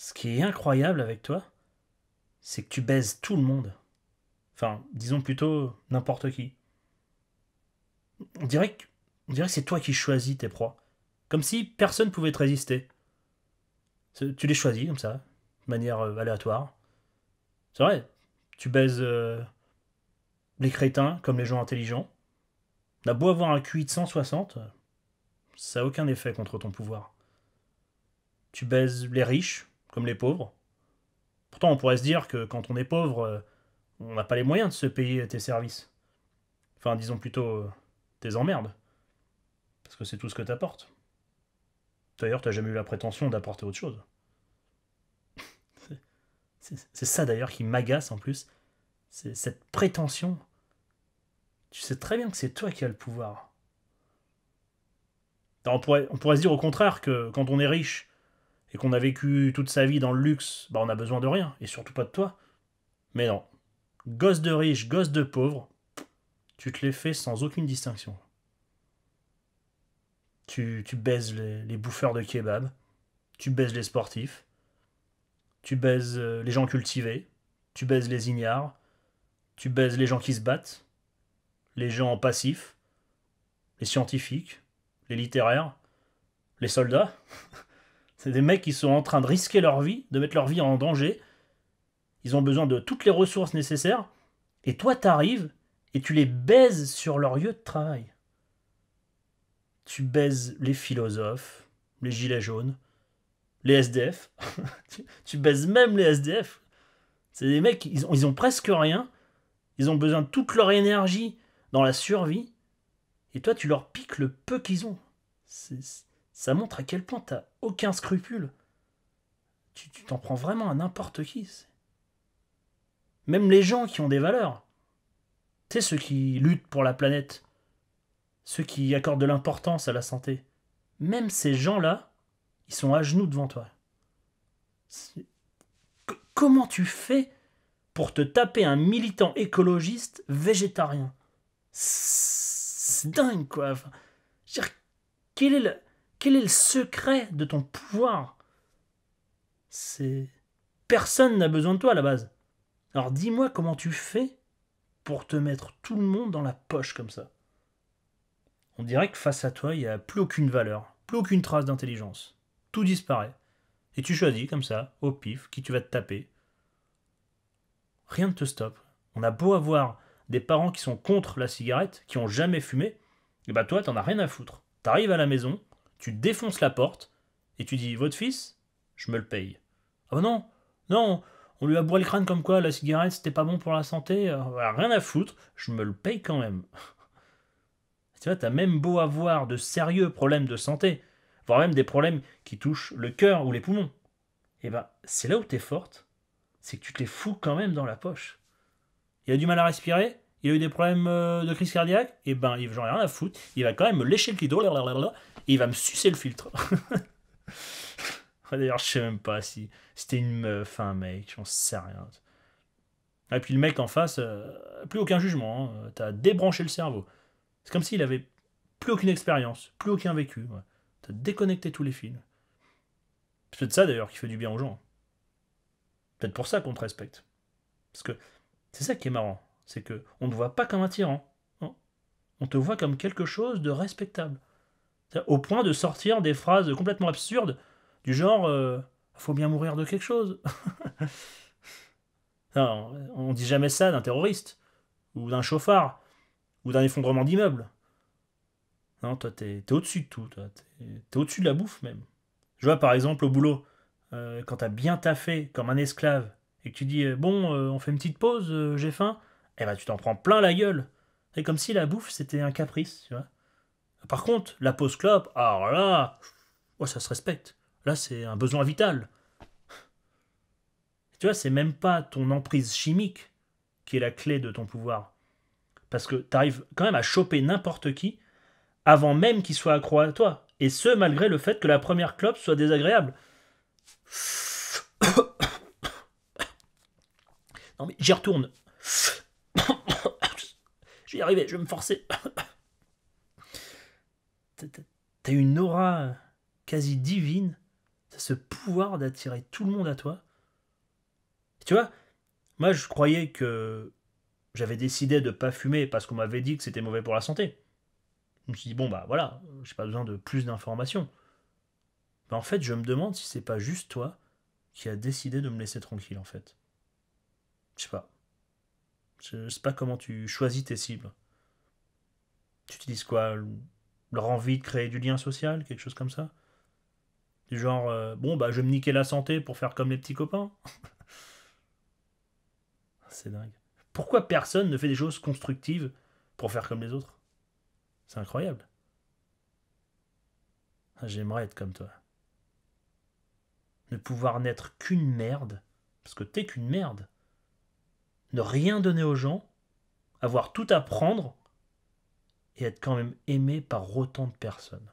Ce qui est incroyable avec toi, c'est que tu baises tout le monde. Enfin, disons plutôt n'importe qui. On dirait que, on dirait que c'est toi qui choisis tes proies. Comme si personne pouvait te résister. Tu les choisis comme ça, de manière aléatoire. C'est vrai, tu baises les crétins comme les gens intelligents. On a beau avoir un QI de 160, ça n'a aucun effet contre ton pouvoir. Tu baises les riches comme les pauvres. Pourtant, on pourrait se dire que quand on est pauvre, on n'a pas les moyens de se payer tes services. Enfin, disons plutôt tes emmerdes. Parce que c'est tout ce que t'apportes. D'ailleurs, t'as jamais eu la prétention d'apporter autre chose. C'est ça d'ailleurs qui m'agace en plus. C'est cette prétention. Tu sais très bien que c'est toi qui as le pouvoir. On pourrait se dire au contraire que quand on est riche et qu'on a vécu toute sa vie dans le luxe, bah on a besoin de rien, et surtout pas de toi. Mais non. Gosse de riche, gosse de pauvre, tu te les fais sans aucune distinction. Tu baises les bouffeurs de kebab, tu baises les sportifs, tu baises les gens cultivés, tu baises les ignares, tu baises les gens qui se battent, les gens passifs, les scientifiques, les littéraires, les soldats. C'est des mecs qui sont en train de risquer leur vie, de mettre leur vie en danger. Ils ont besoin de toutes les ressources nécessaires. Et toi, t'arrives et tu les baises sur leur lieu de travail. Tu baises les philosophes, les gilets jaunes, les SDF. Tu baises même les SDF. C'est des mecs, ils ont presque rien. Ils ont besoin de toute leur énergie dans la survie. Et toi, tu leur piques le peu qu'ils ont. Ça montre à quel point t'as aucun scrupule. Tu t'en prends vraiment à n'importe qui. Même les gens qui ont des valeurs. Tu sais, ceux qui luttent pour la planète. Ceux qui accordent de l'importance à la santé. Même ces gens-là, ils sont à genoux devant toi. Comment tu fais pour te taper un militant écologiste végétarien? C'est dingue, quoi. Enfin, je veux dire, quel est le secret de ton pouvoir? C'est Personne n'a besoin de toi à la base. Alors dis-moi comment tu fais pour te mettre tout le monde dans la poche comme ça. On dirait que face à toi, il n'y a plus aucune valeur, plus aucune trace d'intelligence. Tout disparaît. Et tu choisis comme ça, au pif, qui tu vas te taper. Rien ne te stoppe. On a beau avoir des parents qui sont contre la cigarette, qui ont jamais fumé, et bah toi, t'en as rien à foutre. T'arrives à la maison, tu défonces la porte, et tu dis, votre fils, je me le paye. Ah bah non, non, on lui a bourré le crâne comme quoi la cigarette c'était pas bon pour la santé, rien à foutre, je me le paye quand même. Tu vois, t'as même beau avoir de sérieux problèmes de santé, voire même des problèmes qui touchent le cœur ou les poumons. Et ben, c'est là où t'es forte, c'est que tu te les fous quand même dans la poche. Il a du mal à respirer, il a eu des problèmes de crise cardiaque, et ben, j'en ai rien à foutre, il va quand même me lécher le clito, et il va me sucer le filtre. D'ailleurs, je sais même pas si c'était une meuf, un mec, j'en sais rien. Et puis le mec en face, plus aucun jugement, hein, t'as débranché le cerveau. C'est comme s'il avait plus aucune expérience, plus aucun vécu. Ouais. T'as déconnecté tous les fils. C'est peut-être ça d'ailleurs qui fait du bien aux gens. Peut-être pour ça qu'on te respecte. Parce que c'est ça qui est marrant, c'est que on ne te voit pas comme un tyran. Non. On te voit comme quelque chose de respectable. Au point de sortir des phrases complètement absurdes, du genre faut bien mourir de quelque chose. Non, on dit jamais ça d'un terroriste, ou d'un chauffard, ou d'un effondrement d'immeuble. Non, toi, t'es au-dessus de tout. Toi. T'es au-dessus de la bouffe, même. Je vois, par exemple, au boulot, quand t'as bien taffé comme un esclave, et que tu dis, bon, on fait une petite pause, j'ai faim, eh ben, tu t'en prends plein la gueule. C'est comme si la bouffe, c'était un caprice, tu vois. Par contre, la pause clope, alors là, oh, ça se respecte. Là, c'est un besoin vital. Tu vois, c'est même pas ton emprise chimique qui est la clé de ton pouvoir. Parce que t'arrives quand même à choper n'importe qui avant même qu'il soit accro à toi. Et ce, malgré le fait que la première clope soit désagréable. Non mais j'y retourne. Je vais y arriver, je vais me forcer. T'as une aura quasi divine. T'as ce pouvoir d'attirer tout le monde à toi. Tu vois, moi je croyais que j'avais décidé de pas fumer parce qu'on m'avait dit que c'était mauvais pour la santé. Je me suis dit, bon bah voilà, j'ai pas besoin de plus d'informations. Mais en fait, je me demande si c'est pas juste toi qui as décidé de me laisser tranquille en fait. Je sais pas. Je sais pas comment tu choisis tes cibles. Tu utilises quoi? Leur envie de créer du lien social, quelque chose comme ça? Du genre, bon bah je vais me niquer la santé pour faire comme les petits copains? C'est dingue. Pourquoi personne ne fait des choses constructives pour faire comme les autres? C'est incroyable. J'aimerais être comme toi. Ne pouvoir n'être qu'une merde, parce que t'es qu'une merde. Ne rien donner aux gens, avoir tout à prendre et être quand même aimé par autant de personnes.